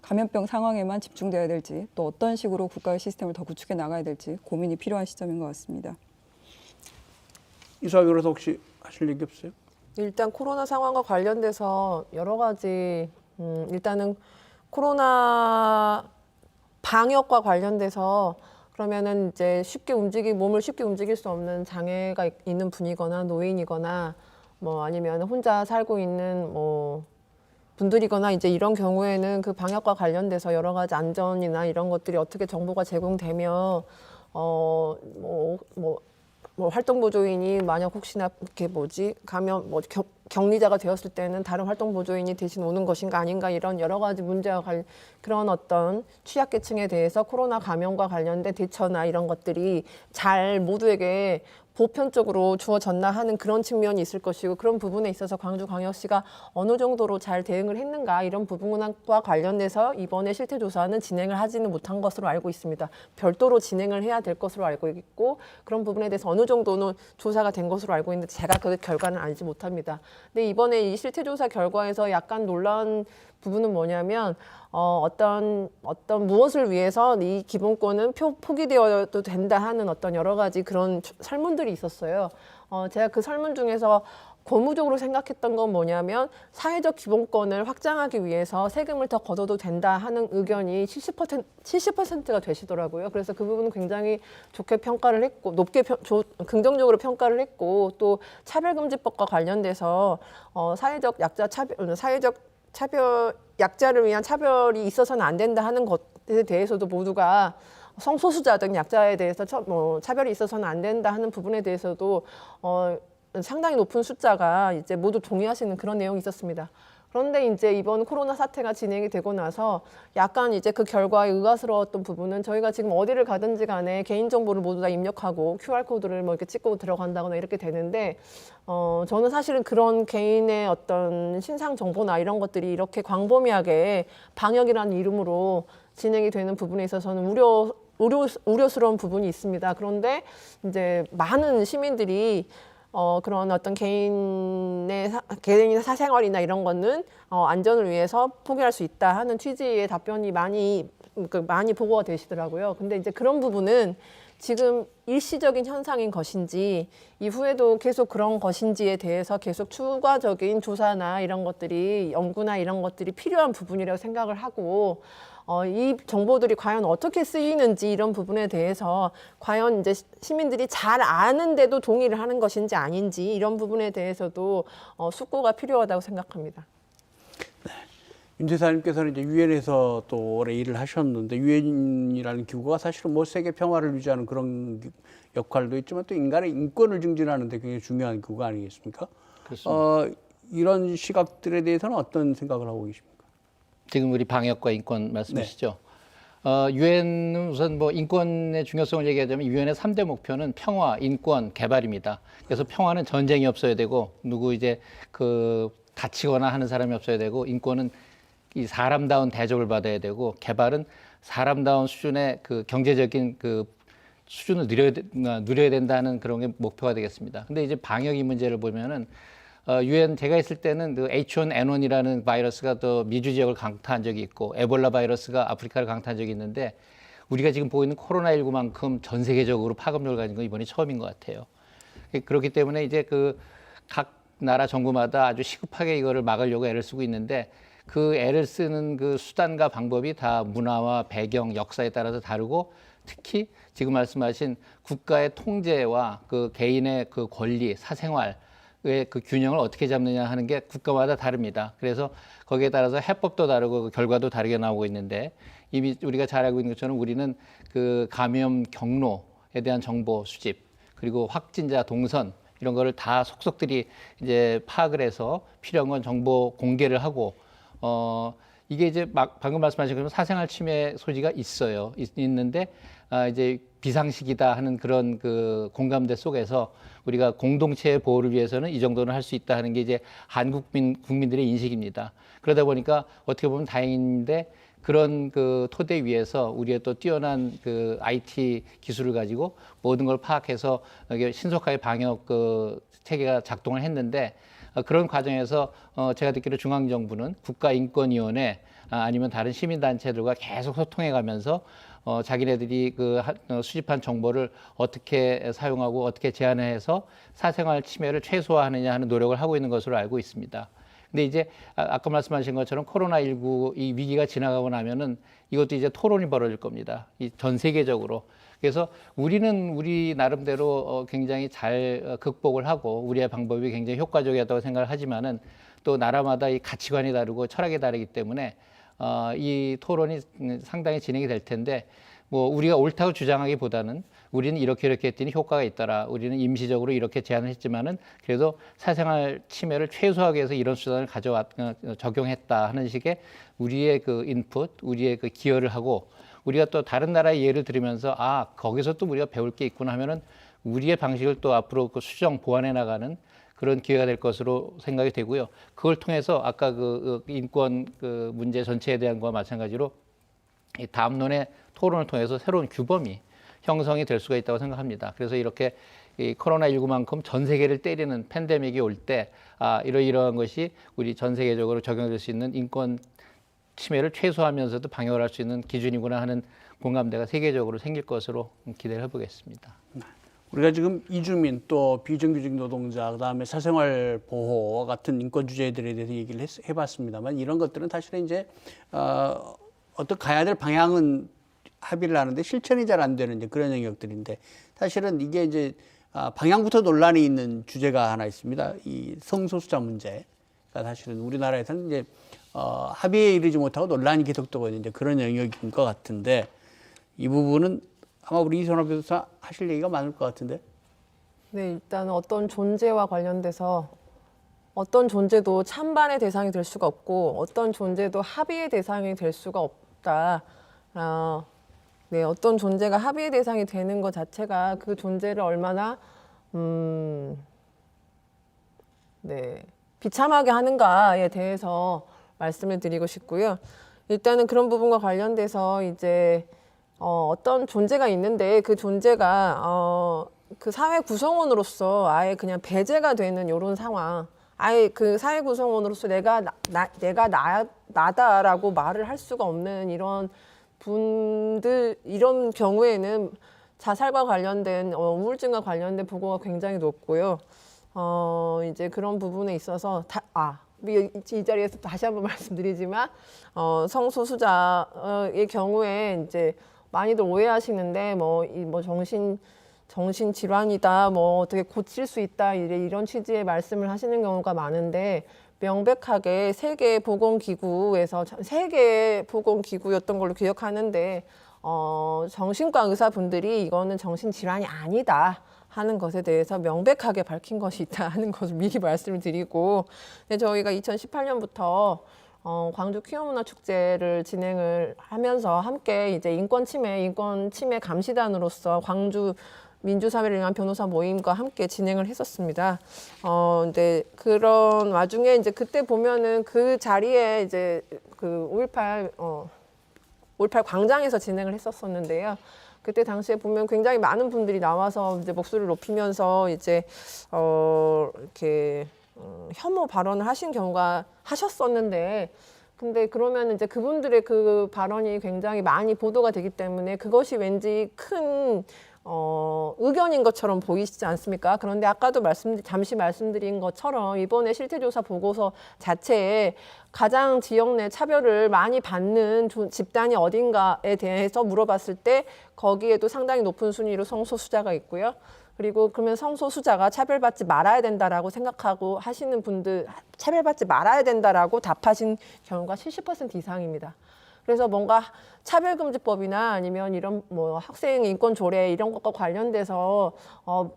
감염병 상황에만 집중되어야 될지 또 어떤 식으로 국가의 시스템을 더 구축해 나가야 될지 고민이 필요한 시점인 것 같습니다.
이수아 교수 혹시 하실 얘기 없어요?
일단 코로나 상황과 관련돼서 여러 가지 일단은 코로나 방역과 관련돼서 그러면은 이제 몸을 쉽게 움직일 수 없는 장애가 있는 분이거나 노인이거나 아니면 혼자 살고 있는 분들이거나 이제 이런 경우에는 그 방역과 관련돼서 여러 가지 안전이나 이런 것들이 어떻게 정보가 제공되며 활동 보조인이 만약 혹시나 격리자가 되었을 때는 다른 활동 보조인이 대신 오는 것인가 아닌가 이런 여러 가지 문제와 그런 어떤 취약계층에 대해서 코로나 감염과 관련된 대처나 이런 것들이 잘 모두에게 보편적으로 주어졌나 하는 그런 측면이 있을 것이고 그런 부분에 있어서 광주광역시가 어느 정도로 잘 대응을 했는가 이런 부분과 관련돼서 이번에 실태조사는 진행을 하지는 못한 것으로 알고 있습니다. 별도로 진행을 해야 될 것으로 알고 있고 그런 부분에 대해서 어느 정도는 조사가 된 것으로 알고 있는데 제가 그 결과는 알지 못합니다. 근데 이번에 이 실태조사 결과에서 약간 놀라운 부분은 뭐냐면 어떤 무엇을 위해서 이 기본권은 포기되어도 된다 하는 어떤 여러 가지 그런 설문들이 있었어요. 제가 그 설문 중에서 고무적으로 생각했던 건 뭐냐면 사회적 기본권을 확장하기 위해서 세금을 더 걷어도 된다 하는 의견이 70%가 되시더라고요. 그래서 그 부분은 굉장히 좋게 평가를 했고 긍정적으로 평가를 했고 또 차별금지법과 관련돼서 사회적 약자를 위한 차별이 있어서는 안 된다 하는 것에 대해서도 모두가 성소수자 등 약자에 대해서 차별이 있어서는 안 된다 하는 부분에 대해서도 상당히 높은 숫자가 이제 모두 동의하시는 그런 내용이 있었습니다. 그런데 이제 이번 코로나 사태가 진행이 되고 나서 약간 이제 그 결과에 의아스러웠던 부분은 저희가 지금 어디를 가든지 간에 개인정보를 모두 다 입력하고 QR코드를 이렇게 찍고 들어간다거나 이렇게 되는데 저는 사실은 그런 개인의 어떤 신상 정보나 이런 것들이 이렇게 광범위하게 방역이라는 이름으로 진행이 되는 부분에 있어서는 우려스러운 부분이 있습니다. 그런데 이제 많은 시민들이 그런 어떤 개인의 사생활이나 이런 거는 안전을 위해서 포기할 수 있다 하는 취지의 답변이 많이 보고가 되시더라고요. 근데 이제 그런 부분은 지금 일시적인 현상인 것인지 이후에도 계속 그런 것인지에 대해서 계속 추가적인 조사나 이런 것들이 연구나 이런 것들이 필요한 부분이라고 생각을 하고 이 정보들이 과연 어떻게 쓰이는지 이런 부분에 대해서 과연 이제 시민들이 잘 아는데도 동의를 하는 것인지 아닌지 이런 부분에 대해서도 숙고가 필요하다고 생각합니다.
윤 대사님께서는 이제 유엔에서 또 오래 일을 하셨는데 유엔이라는 기구가 사실은 세계 평화를 유지하는 그런 역할도 있지만 또 인간의 인권을 증진하는 데 굉장히 중요한 기구가 아니겠습니까?
그렇습니다.
이런 시각들에 대해서는 어떤 생각을 하고 계십니까?
지금 우리 방역과 인권 말씀이시죠. 유엔은 우선 인권의 중요성을 얘기하자면 유엔의 3대 목표는 평화, 인권, 개발입니다. 그래서 평화는 전쟁이 없어야 되고 누구 이제 다치거나 하는 사람이 없어야 되고 인권은 이 사람다운 대접을 받아야 되고 개발은 사람다운 수준의 경제적인 수준을 누려야 된다는 그런 게 목표가 되겠습니다. 근데 이제 방역이 문제를 보면은 유엔 제가 있을 때는 그 H1N1이라는 바이러스가 또 미주 지역을 강타한 적이 있고 에볼라 바이러스가 아프리카를 강타한 적이 있는데 우리가 지금 보고 있는 코로나19만큼 전 세계적으로 파급력을 가진 건 이번이 처음인 것 같아요. 그렇기 때문에 이제 그 각 나라 정부마다 아주 시급하게 이거를 막으려고 애를 쓰고 있는데 그 애를 쓰는 그 수단과 방법이 다 문화와 배경, 역사에 따라서 다르고 특히 지금 말씀하신 국가의 통제와 그 개인의 그 권리, 사생활의 그 균형을 어떻게 잡느냐 하는 게 국가마다 다릅니다. 그래서 거기에 따라서 해법도 다르고 그 결과도 다르게 나오고 있는데 이미 우리가 잘 알고 있는 것처럼 우리는 그 감염 경로에 대한 정보 수집 그리고 확진자 동선 이런 거를 다 속속들이 이제 파악을 해서 필요한 건 정보 공개를 하고 이게 이제 방금 말씀하신 것처럼 사생활 침해 소지가 있는데 이제 비상식이다 하는 그런 그 공감대 속에서 우리가 공동체의 보호를 위해서는 이 정도는 할 수 있다 하는 게 이제 한국 국민들의 인식입니다. 그러다 보니까 어떻게 보면 다행인데 그런 그 토대 위에서 우리의 또 뛰어난 그 IT 기술을 가지고 모든 걸 파악해서 이게 신속하게 방역 그 체계가 작동을 했는데 그런 과정에서 제가 듣기로 중앙정부는 국가인권위원회 아니면 다른 시민단체들과 계속 소통해가면서 자기네들이 그 수집한 정보를 어떻게 사용하고 어떻게 제한해서 사생활 침해를 최소화하느냐 하는 노력을 하고 있는 것으로 알고 있습니다. 근데 이제 아까 말씀하신 것처럼 코로나19 이 위기가 지나가고 나면은 이것도 이제 토론이 벌어질 겁니다. 이 전 세계적으로. 그래서 우리는 우리 나름대로 굉장히 잘 극복을 하고 우리의 방법이 굉장히 효과적이었다고 생각을 하지만은 또 나라마다 이 가치관이 다르고 철학이 다르기 때문에 이 토론이 상당히 진행이 될 텐데 뭐 우리가 옳다고 주장하기보다는 우리는 이렇게 했더니 효과가 있더라. 우리는 임시적으로 이렇게 제안을 했지만은 그래도 사생활 침해를 최소화하기 위해서 이런 수단을 적용했다 하는 식의 우리의 그 인풋, 우리의 그 기여를 하고 우리가 또 다른 나라의 예를 들으면서 거기서 또 우리가 배울 게 있구나 하면은 우리의 방식을 또 앞으로 그 수정 보완해 나가는 그런 기회가 될 것으로 생각이 되고요. 그걸 통해서 아까 그 인권 그 문제 전체에 대한 거와 마찬가지로 이 다음론의 토론을 통해서 새로운 규범이 형성이 될 수가 있다고 생각합니다. 그래서 이렇게 이 코로나19만큼 전 세계를 때리는 팬데믹이 올 때 이러이러한 것이 우리 전 세계적으로 적용될 수 있는 인권 침해를 최소화하면서도 방역을 할 수 있는 기준이구나 하는 공감대가 세계적으로 생길 것으로 기대를 해보겠습니다.
우리가 지금 이주민 또 비정규직 노동자 그다음에 사생활 보호와 같은 인권 주제들에 대해서 얘기를 해봤습니다만 이런 것들은 사실은 이제 어떤 가야 될 방향은 합의를 하는데 실천이 잘 안 되는 이제 그런 영역들인데 사실은 이게 이제 방향부터 논란이 있는 주제가 하나 있습니다. 이 성소수자 문제가 사실은 우리나라에서는 이제 합의에 이르지 못하고 논란이 계속되고 있는 이제 그런 영역인 것 같은데 이 부분은 아마 우리 이선화 변호사 하실 얘기가 많을 것 같은데.
네, 일단 어떤 존재와 관련돼서 어떤 존재도 찬반의 대상이 될 수가 없고 어떤 존재도 합의의 대상이 될 수가 없다. 네, 어떤 존재가 합의의 대상이 되는 것 자체가 그 존재를 얼마나 비참하게 하는가에 대해서 말씀을 드리고 싶고요. 일단은 그런 부분과 관련돼서 이제 어떤 존재가 있는데 그 존재가 그 사회 구성원으로서 아예 그냥 배제가 되는 이런 상황. 아예 그 사회 구성원으로서 내가 나다라고 말을 할 수가 없는 이런 분들, 이런 경우에는 자살과 관련된 우울증과 관련된 보고가 굉장히 높고요. 이제 그런 부분에 있어서 이 자리에서 다시 한번 말씀드리지만 성소수자의 경우에 이제 많이들 오해하시는데 정신 질환이다, 어떻게 고칠 수 있다 이런 취지의 말씀을 하시는 경우가 많은데 명백하게 세계보건기구에서 세계보건기구였던 걸로 기억하는데 정신과 의사분들이 이거는 정신질환이 아니다 하는 것에 대해서 명백하게 밝힌 것이 있다 하는 것을 미리 말씀을 드리고, 근데 저희가 2018년부터 광주 퀴어문화축제를 진행을 하면서 함께 이제 인권 침해 감시단으로서 광주 민주사회를 위한 변호사 모임과 함께 진행을 했었습니다. 근데 그런 와중에 이제 그때 보면은 그 자리에 이제 그 5.18 광장에서 진행을 했었었는데요. 그때 당시에 보면 굉장히 많은 분들이 나와서 이제 목소리를 높이면서 이제 이렇게 혐오 발언을 하신 경우가 하셨었는데, 근데 그러면 이제 그분들의 그 발언이 굉장히 많이 보도가 되기 때문에 그것이 왠지 큰 의견인 것처럼 보이시지 않습니까? 그런데 아까도 잠시 말씀드린 것처럼 이번에 실태조사 보고서 자체에 가장 지역 내 차별을 많이 받는 집단이 어딘가에 대해서 물어봤을 때 거기에도 상당히 높은 순위로 성소수자가 있고요. 그리고 그러면 성소수자가 차별받지 말아야 된다라고 생각하고 하시는 분들, 차별받지 말아야 된다라고 답하신 경우가 70% 이상입니다. 그래서 뭔가 차별금지법이나 아니면 이런 뭐 학생 인권 조례 이런 것과 관련돼서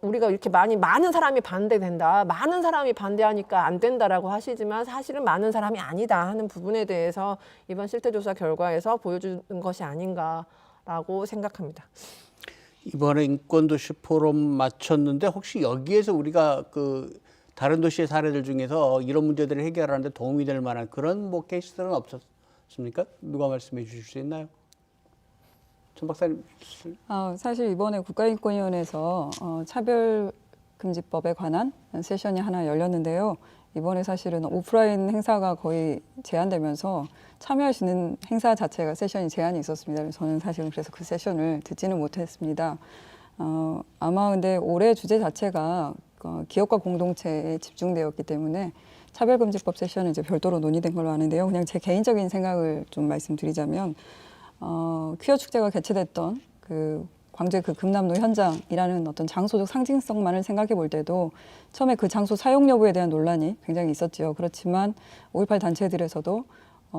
우리가 이렇게 많은 사람이 반대된다, 많은 사람이 반대하니까 안 된다라고 하시지만 사실은 많은 사람이 아니다 하는 부분에 대해서 이번 실태조사 결과에서 보여주는 것이 아닌가라고 생각합니다.
이번에 인권도시 포럼 마쳤는데 혹시 여기에서 우리가 그 다른 도시의 사례들 중에서 이런 문제들을 해결하는데 도움이 될 만한 그런 뭐 케이스들은 없었습니까? 누가 말씀해 주실 수 있나요? 전 박사님.
사실 이번에 국가인권위원회에서 차별금지법에 관한 세션이 하나 열렸는데요. 이번에 사실은 오프라인 행사가 거의 제한되면서 참여할 수 있는 행사 자체가 세션이 제한이 있었습니다. 저는 사실은 그래서 그 세션을 듣지는 못했습니다. 아마 근데 올해 주제 자체가 기업과 공동체에 집중되었기 때문에 차별금지법 세션은 이제 별도로 논의된 걸로 아는데요. 그냥 제 개인적인 생각을 좀 말씀드리자면 퀴어 축제가 개최됐던 그 광주의 그 금남로 현장이라는 어떤 장소적 상징성만을 생각해 볼 때도 처음에 그 장소 사용 여부에 대한 논란이 굉장히 있었지요. 그렇지만 5.18 단체들에서도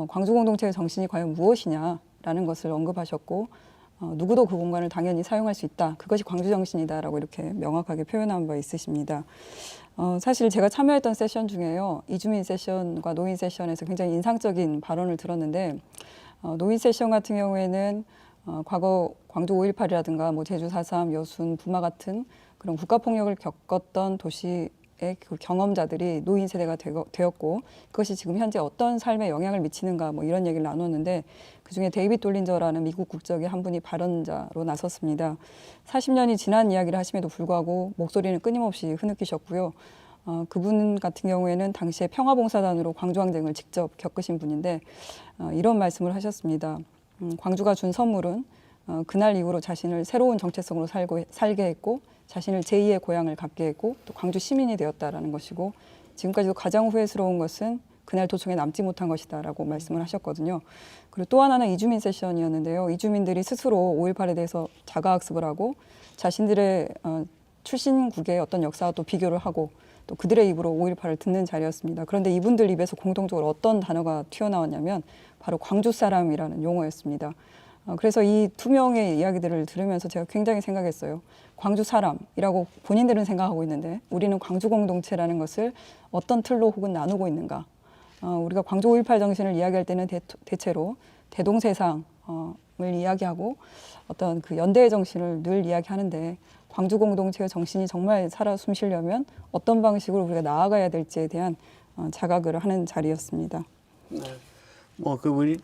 광주 공동체의 정신이 과연 무엇이냐라는 것을 언급하셨고 누구도 그 공간을 당연히 사용할 수 있다. 그것이 광주 정신이다라고 이렇게 명확하게 표현한 바 있으십니다. 사실 제가 참여했던 세션 중에요. 이주민 세션과 노인 세션에서 굉장히 인상적인 발언을 들었는데 노인 세션 같은 경우에는 과거 광주 5.18이라든가 뭐 제주 4.3, 여순, 부마 같은 그런 국가폭력을 겪었던 도시의 그 경험자들이 노인 세대가 되었고 그것이 지금 현재 어떤 삶에 영향을 미치는가 뭐 이런 얘기를 나눴는데 그중에 데이빗 돌린저라는 미국 국적의 한 분이 발언자로 나섰습니다. 40년이 지난 이야기를 하심에도 불구하고 목소리는 끊임없이 흐느끼셨고요. 그분 같은 경우에는 당시에 평화봉사단으로 광주항쟁을 직접 겪으신 분인데 이런 말씀을 하셨습니다. 광주가 준 선물은 그날 이후로 자신을 새로운 정체성으로 살게 했고 자신을 제2의 고향을 갖게 했고 또 광주 시민이 되었다라는 것이고 지금까지도 가장 후회스러운 것은 그날 도청에 남지 못한 것이다라고 말씀을 하셨거든요. 그리고 또 하나는 이주민 세션이었는데요. 이주민들이 스스로 5.18에 대해서 자가학습을 하고 자신들의 출신국의 어떤 역사와 또 비교를 하고 또 그들의 입으로 5.18을 듣는 자리였습니다. 그런데 이분들 입에서 공통적으로 어떤 단어가 튀어나왔냐면 바로 광주 사람이라는 용어였습니다. 그래서 이 두 명의 이야기들을 들으면서 제가 굉장히 생각했어요. 광주 사람이라고 본인들은 생각하고 있는데 우리는 광주 공동체라는 것을 어떤 틀로 혹은 나누고 있는가. 우리가 광주 5.18 정신을 이야기할 때는 대체로 대동세상을 이야기하고 어떤 그 연대의 정신을 늘 이야기하는데 광주 공동체의 정신이 정말 살아 숨쉬려면 어떤 방식으로 우리가 나아가야 될지에 대한 자각을 하는 자리였습니다.
네. 우리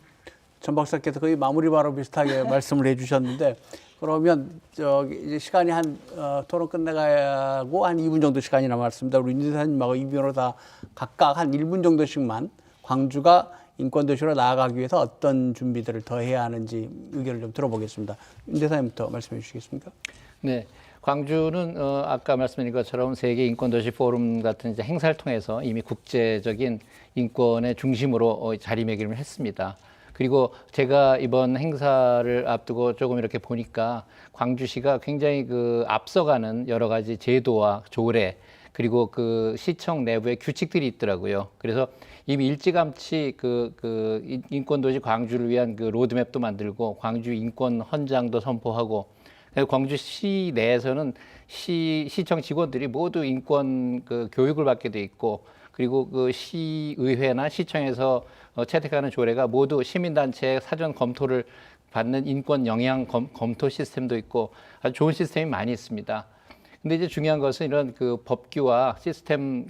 전 박사께서 거의 마무리 바로 비슷하게 말씀을 해주셨는데 그러면 이제 시간이 토론 끝나가고 한 2분 정도 시간이 남았습니다. 우리 윤대사님하고 이 변호사 각각 한 1분 정도씩만 광주가 인권도시로 나아가기 위해서 어떤 준비들을 더 해야 하는지 의견을 좀 들어보겠습니다. 윤대사님부터 말씀해 주시겠습니까?
네. 광주는 아까 말씀드린 것처럼 세계 인권도시 포럼 같은 이제 행사를 통해서 이미 국제적인 인권의 중심으로 자리매김을 했습니다. 그리고 제가 이번 행사를 앞두고 조금 이렇게 보니까 광주시가 굉장히 그 앞서가는 여러 가지 제도와 조례 그리고 그 시청 내부의 규칙들이 있더라고요. 그래서 이미 일찌감치 그 인권도시 광주를 위한 그 로드맵도 만들고 광주 인권 헌장도 선포하고 광주시 내에서는 시청 직원들이 모두 인권 그 교육을 받게 돼 있고 그리고 그 시의회나 시청에서 채택하는 조례가 모두 시민단체의 사전 검토를 받는 인권 영향 검토 시스템도 있고 아주 좋은 시스템이 많이 있습니다. 근데 이제 중요한 것은 이런 그 법규와 시스템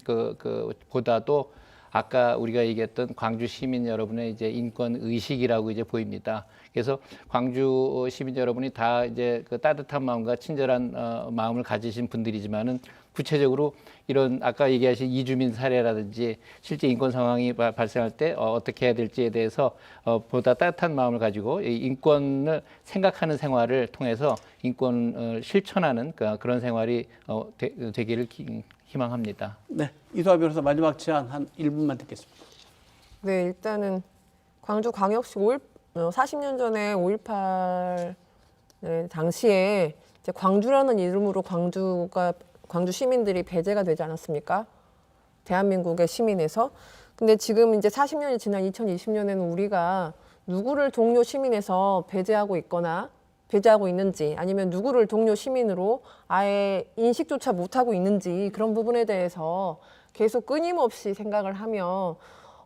보다도 아까 우리가 얘기했던 광주 시민 여러분의 이제 인권 의식이라고 이제 보입니다. 그래서 광주 시민 여러분이 다 이제 그 따뜻한 마음과 친절한 마음을 가지신 분들이지만은 구체적으로 이런 아까 얘기하신 이주민 사례라든지 실제 인권 상황이 발생할 때 어떻게 해야 될지에 대해서 보다 따뜻한 마음을 가지고 이 인권을 생각하는 생활을 통해서 인권을 실천하는 그런 생활이 되기를 희망합니다.
네, 이소아 변호사 마지막 제안 한 1분만 듣겠습니다.
네, 일단은 광주광역시 40년 전에 5.18 당시에 이제 광주라는 이름으로 광주 시민들이 배제가 되지 않았습니까? 대한민국의 시민에서. 근데 지금 이제 40년이 지난 2020년에는 우리가 누구를 동료 시민에서 배제하고 있는지 아니면 누구를 동료 시민으로 아예 인식조차 못하고 있는지 그런 부분에 대해서 계속 끊임없이 생각을 하며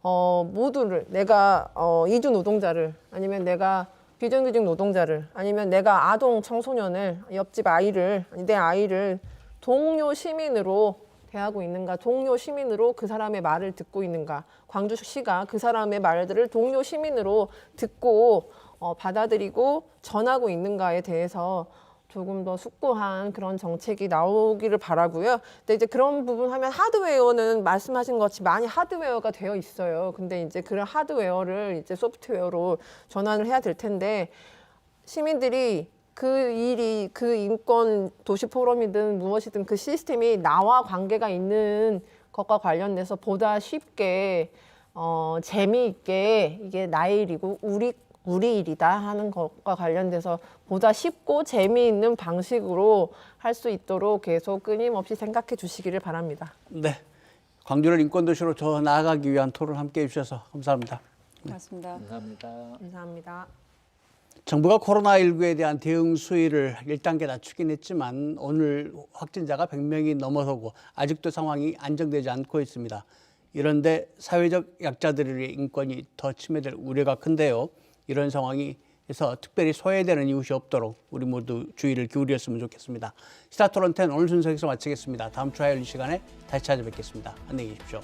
모두를 내가 이주 노동자를 아니면 내가 비정규직 노동자를 아니면 내가 아동 청소년을 옆집 아이를 내 아이를 동료 시민으로 대하고 있는가, 동료 시민으로 그 사람의 말을 듣고 있는가, 광주시가 그 사람의 말들을 동료 시민으로 듣고 받아들이고 전하고 있는가에 대해서 조금 더 숙고한 그런 정책이 나오기를 바라고요. 근데 이제 그런 부분 하면 하드웨어는 말씀하신 것 같이 많이 하드웨어가 되어 있어요. 근데 이제 그런 하드웨어를 이제 소프트웨어로 전환을 해야 될 텐데 시민들이 그 인권 도시 포럼이든 무엇이든 그 시스템이 나와 관계가 있는 것과 관련돼서 보다 쉽게 재미있게 이게 나의 일이고 우리 일이다 하는 것과 관련돼서 보다 쉽고 재미있는 방식으로 할 수 있도록 계속 끊임없이 생각해 주시기를 바랍니다.
네, 광주를 인권도시로 더 나아가기 위한 토론 함께해 주셔서 감사합니다.
고맙습니다.
감사합니다.
감사합니다.
정부가 코로나19에 대한 대응 수위를 1단계 낮추긴 했지만 오늘 확진자가 100명이 넘어서고 아직도 상황이 안정되지 않고 있습니다. 이런데 사회적 약자들의 인권이 더 침해될 우려가 큰데요. 이런 상황에서 특별히 소외되는 이웃이 없도록 우리 모두 주의를 기울였으면 좋겠습니다. 시사토론10 오늘 순서 여기서 마치겠습니다. 다음 주 화요일 이 시간에 다시 찾아뵙겠습니다. 안녕히 계십시오.